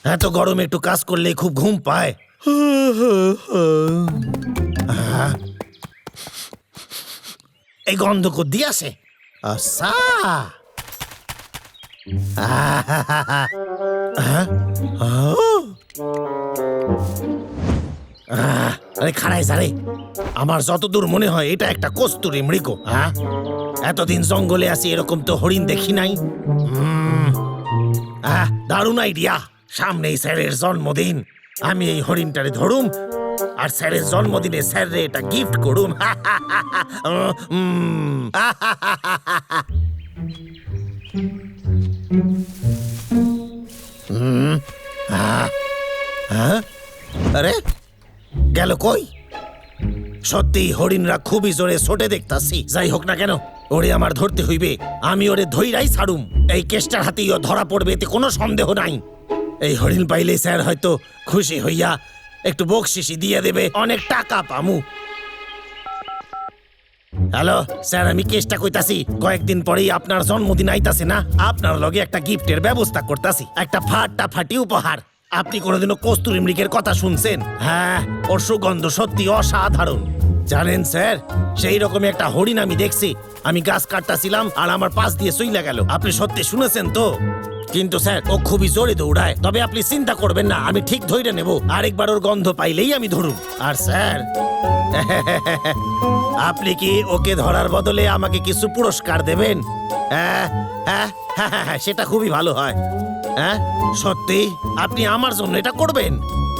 এত গরমে একটু কাজ করলে খুব ঘুম পায়। এই গন্ধ কোথা দিয়ে আসে? আচ্ছা, আরে খারাই সারে, আমার যতদূর মনে হয় এটা একটা কস্তুরী মৃগ। হ্যাঁ, এতদিন জঙ্গলে আছি, এরকম তো হরিণ দেখি নাই। দারুণ আইডিয়া। সামনেই স্যারের জন্মদিন, আমি এই হরিণটারে ধরুম আর স্যারের জন্মদিনে স্যারে এটা গিফট করুম। আরে গেল কই? সত্যি হরিণরা খুবই জোরে ছোটে দেখতাছি। যাই হোক না কেন, ওরে আমার ধরতে হইবে। আমি ওরে ধইরাই ছাড়ুম। এই কেষ্টার হাতেই ও ধরা পড়বে, এতে কোনো সন্দেহ নাই। এই হরিণ পাইলে স্যার হয়তো খুশি হইয়া একটু বকশিসি দিয়ে দেবে, অনেক টাকা পামু। হ্যালো স্যার, আমি কেষ্টা কইতাছি। কয়েকদিন পরেই আপনার জন্মদিন আইতাছে না, আপনার লগে একটা গিফটের ব্যবস্থা করতাছি, একটা ফাটাফাটি উপহার। আপনি কোনোদিনও কস্তুরী মৃগের কথা শুনছেন? হ্যাঁ, ওর সুগন্ধ সত্যি অসাধারণ। জানেন স্যার, সেই রকমই একটা হরিণ আমি দেখছি। আমি গাছ কাটতাছিলাম আর আমার পাশ দিয়ে চইলা গেল। আপনি সত্যি শুনেছেন তো? কিন্তু স্যার, ও খুবই জোরে দৌড়ায়। তবে আপনি চিন্তা করবেন না, আমি ঠিক ধরে নেব। আরেকবার ওর গন্ধ পাইলেই আমি ধরুম। আর স্যার, আপনি কি ওকে ধরার বদলে আমাকে কিছু পুরস্কার দেবেন? সেটা খুবই ভালো হয়। হ্যাঁ সত্যি, আপনি আমার জন্য এটা করবেন?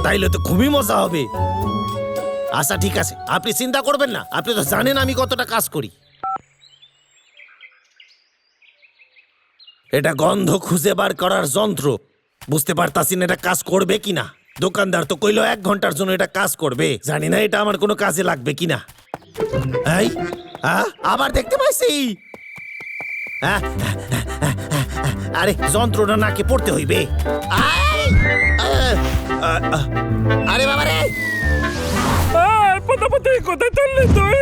তাইলে তো খুবই মজা হবে। আচ্ছা ঠিক আছে, আপনি চিন্তা করবেন না। আপনি তো জানেন আমি কতটা কাজ করি। এটা গন্ধ খুঁজে বার করার যন্ত্র। বুঝতে পারতাছি না এটা কাজ করবে কিনা। দোকানদার তো কইলো 1 ঘন্টার জন্য এটা কাজ করবে। জানি না এটা আমার কোনো কাজে লাগবে কিনা। এই আবার দেখতে পাইছি। আরে যন্ত্রটা নাকে পড়তে হইবে। আরে বাবা রে, কোথায় চললি তুই?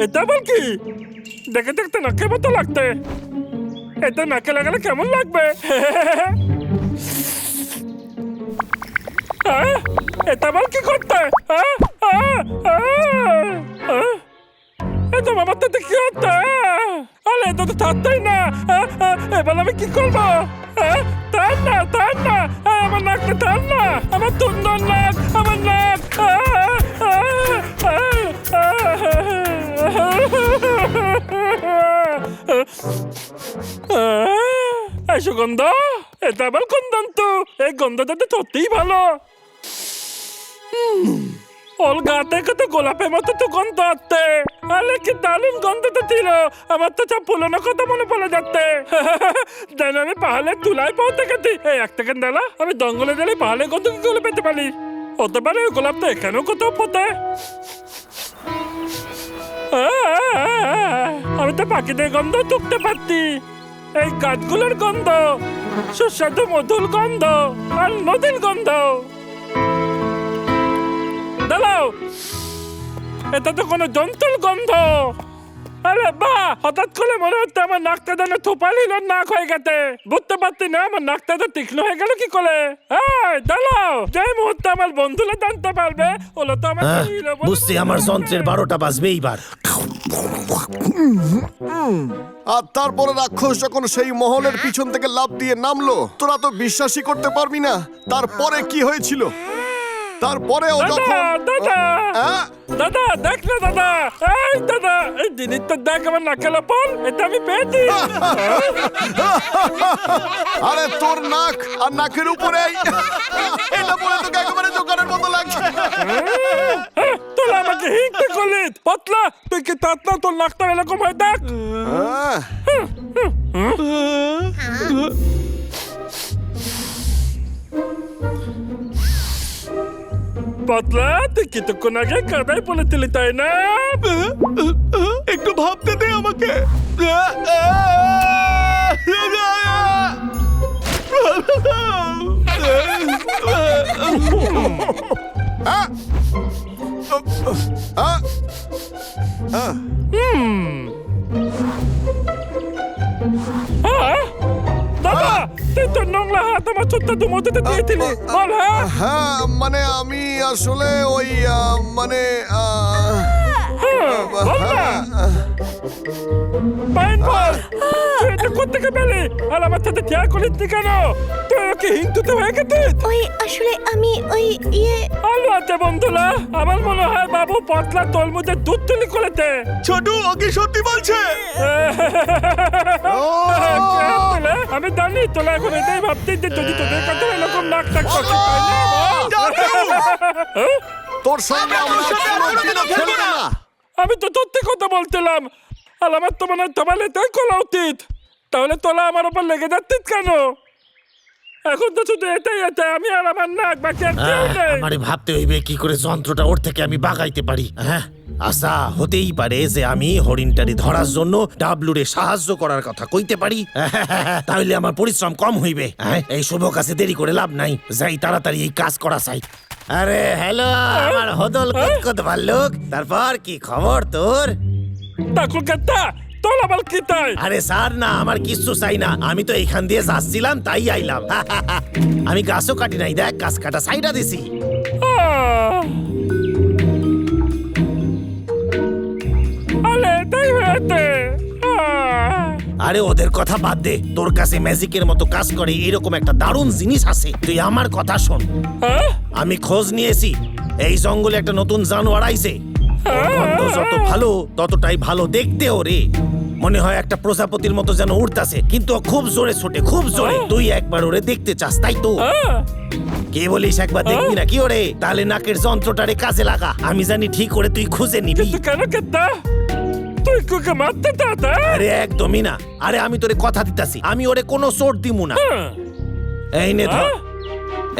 এটা বল কি? দেখে দেখতে নাকের মতো লাগতে। এটা নাকে লাগালে কেমন লাগবে? এটা বল কি করতে? এটা আমার তো কি হচ্ছে? আরে এটা তো থাকতেই না। এবার আমি কি করবো? টান না, টান না, আমার নাকটা টান না, আমার সুন্দর নাক, আমার নাক। এই সুগন্ধ, এটা আবার কোন গন্ধ? এই গন্ধটা তো সত্যিই ভালো। ওর গা থেকে তো গোলাপের মতো তো গন্ধ আসছে। আরে কি দারুণ গন্ধটা ছিল। আমার তো সব পুরোনো কথা মনে পড়ে যাচ্ছে। যেন আমি পাহাড়ের তুলায় পৌঁছে গেছি। এই 1 সেকেন্ড দাঁড়া, আমি জঙ্গলে গেলে পাহাড়ের গন্ধ কি করে পেতে পারি? হতে পারে ওই গোলাপটা এখানেও কোথাও ফোটে। আমি তো পাখিদের গন্ধ টুকতে পারছি। এই গাছগুলোর গন্ধ, সুস্বাদু মধুর গন্ধ আর নদীর গন্ধ। দাঁড়াও, এটা তো কোনো জন্তুর গন্ধ। আরে বাহ, হঠাৎ করে মনে হচ্ছে আমার নাকটা যেন থোপালিল নাক হয়ে গেছে। বুঝতে পারছি না আমার নাকটা তো তীক্ষ্ণ হয়ে গেল কি করে। দাঁড়াও, যে মুহূর্তে আমার বন্ধুরা জানতে পারবে ওরা তো আমার বুঝছি আমার যন্ত্রের 12টা বাজবে এইবার। আর তারপরে রাক্ষস যখন সেই মহলের পিছন থেকে লাফ দিয়ে নামলো, তোরা তো বিশ্বাসই করতে পারবি না তারপরে কি হয়েছিল। তারপরে ও যখন দাদা দেখ না দাদা, এই দাদা, এই জিনিসটা দেখ, আমার নাকেলা পল, এটা আমি পেয়েছি। আরে তোর নাক আর নাকের উপরে এটা পরে তোকে একেবারে দোকানের মতো লাগছে। তোরা আমাকে হিংসে করলি। পাতলা, তুই কি তাতলা? তোর নাকটা এরকম হয় দেখ। পাতলা, তুই কিছুক্ষণ আগে কাদায় পড়েছিলি তাই না? একটু ভাবতে দে আমাকে। আমার ছোট্টা তুই মধ্যে দিয়েছিলি বল হ্যাঁ হ্যাঁ মানে আমি আসলে ওই মানে বল না বাইন বল তুই এটা কোত্থেকে পেলি আর আমার সাথে শেয়ার করিস নি কেন তুই ওকে হিন্দুতে হয়ে গেছিস ওই আসলে আমি ওই ইয়ে আলো আছে বন্ধুরা আমার মনে হয় বাবু পতলা তলমুজের দুধ তুলি করেছে ছোটু ওকে সত্যি বলছে আমি জানি তোরা এখন এটাই ভাবছিস যে যদি তোদের কাছে এরকম নাক টাক করতে পাই না তোর সঙ্গে আমরা কোনোদিনও খেলবো না আমি তো সত্যি কথা বলছিলাম আর আমার তো মনে হয় তোমার এটাই করা উচিত তাহলে তোলা আমার ওপর লেগে যাচ্ছিস কেন এখন তো শুধু এটাই আছে আমি আর আমার নাক বাকি আর কেউ নেই আমারে ভাবতে হইবে কি করে যন্ত্রটা ওর থেকে আমি বাগাইতে পারি হ্যাঁ আশা হতেই পারে যে আমি হরিণটারি ধরার জন্য ডাবলুরে সাহায্য করার কথা কইতে পারি তাহলে আমার পরিশ্রম কম হইবে হ্যাঁ এই শুভ কাছে দেরি করে লাভ নাই যাই তাড়াতাড়ি এই কাজ করা চাই আরে হ্যালো আমার হদল কত ভাল্লুক তারপর কি খবর তোর তাকুর কাটা তোর আবার কি তাই আরে স্যার না আমার কিচ্ছু চাই না আমি তো এইখান দিয়ে যাচ্ছিলাম তাই আইলাম আমি গাছও কাটি নাই দেখ গাছ কাটা সাইডা দিছি আরে এটাই হয়েছে আরে ওদের কথা বাদ দে তোর কাছে ম্যাজিকের মতো কাজ করে এরকম একটা দারুণ জিনিস আছে তুই আমার কথা শোন আমি খোঁজ নিয়েছি এই জঙ্গলে একটা নতুন জানোয়ার আইছে ওর গন্ধ যত ভালো ততটাই ভালো দেখতে ওরে মনে হয় একটা প্রজাপতির মতো যেন উড়তাছে কিন্তু ও খুব জোরে ছোটে খুব জোরে তুই একবার ওরে দেখতে চাস তাই তো কে বলিস একবার দেখবি না কি ওরে তাহলে নাকের যন্ত্রটারে কাজে লাগা আমি জানি ঠিক করে তুই খুঁজে নিবি কিন্তু কেন কেতা তুই কুকে মারতে চাতা আরে একদমই না আরে আমি তোরে কথা দিতাছি আমি ওরে কোনো চোট দিমু না এই নে ধর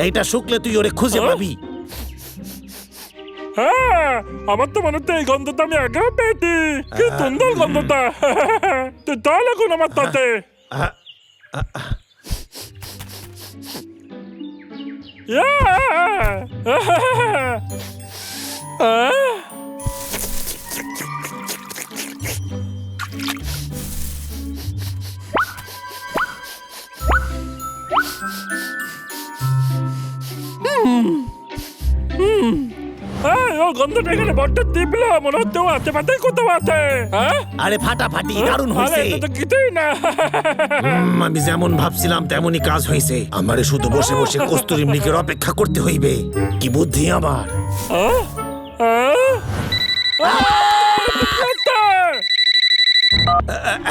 এইটা শুকলে তুই ওরে খুঁজে পাবি হ্যাঁ আমার তো মনে হচ্ছে এই গন্ধটা আমি আগেও পেয়েছি কি সুন্দর গন্ধটা তুই তাহলে এখন আমার তাতে ও গন্ধটা এখানে বড্ড তীব্র মনে হচ্ছে ও আছে পাতাই কোথাও আছে হ্যাঁ আরে ফাটাফাটি দারুণ আরে হয়েছে এটা তো কিছুই না আমি যেমন ভাবছিলাম তেমনই কাজ হয়েছে আমারে শুধু বসে বসে কস্তুরী মৃগের অপেক্ষা করতে হইবে কি বুদ্ধি আমার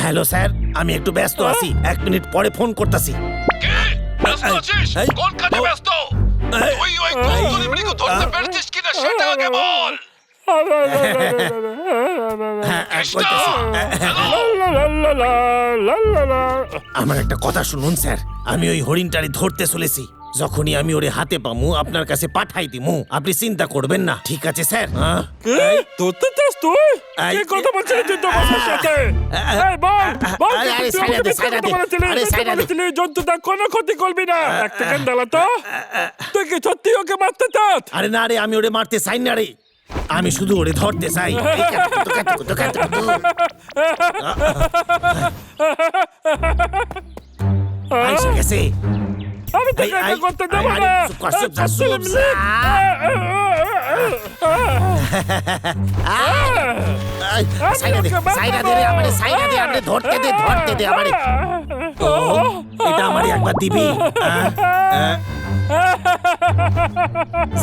হ্যালো স্যার আমি একটু ব্যস্ত আছি 1 মিনিট পরে ফোন করতেছি ব্যস্ত আছিস? কোন কাজে ব্যস্ত? তুই ওই কস্তুরী মৃগ ধরতে পেরেছিস কিনা সেটা আগে বল। আমার একটা কথা শুনুন স্যার আমি ওই হরিণটারে ধরতে চলেছি যখনই আমি ওরে হাতে পামু আপনার কাছে পাঠাই দিমু আপনি চিন্তা করবেন না ঠিক আছে স্যার ধরতে চাস তুই কি কথা বলছিস তুই তো আমার সাথে এই বল বল আরে সাইডা দে সাইডা দে আরে সাইডা দে জন্তুটা কোনো ক্ষতি করবি না এক সেকেন্ড দাঁড়া তো তুই কি সত্যি ওকে মারতে চাস আরে না রে আমি ওরে মারতে চাই না রে আমি শুধু ওরে ধরতে চাই আইসে গেছে আমি তো এটা করতে দেব না সাইডা দে রে আমারে সাইডা দে আমারে ধরতে দে আমারে এটা আমারে একবার দিবি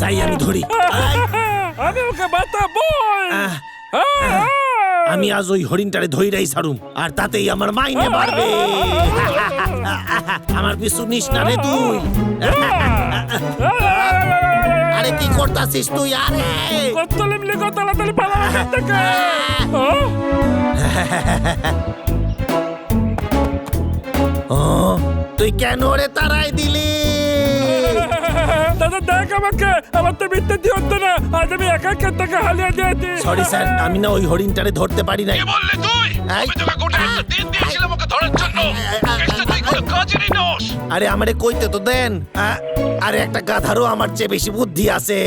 যাই আমি ধরি আমি ওকে বাঁচাবো আমি আজ ওই হরিণটারে ধইরাই ছাড়ুম আর তাতেই আমার মাইনে বাড়বে আমার পিছু নিস না রে তুই আরে কি করতাছিস তুই আরে কত লিমলি কত তাড়াতাড়ি পালা থেকে তুই কেন রে তারাই দিলি দাদা দেখ আমাকে আমার তো বিদ্যে দিয়ে হতো না আজ আমি একা একা টাকা হালিয়ে দিয়েছি সরি স্যার আমি না ওই হরিণটারে ধরতে পারি নাই কি বললি তুই? আমি তোকে গোটা একটা দিন দিয়েছিলাম ওকে ধরার জন্য। কেসটা তুই কোনো কাজেরই নস। আরে আমারে কইতে তো দেন আরে একটা গাধারও আমার চেয়ে বেশি বুদ্ধি আছে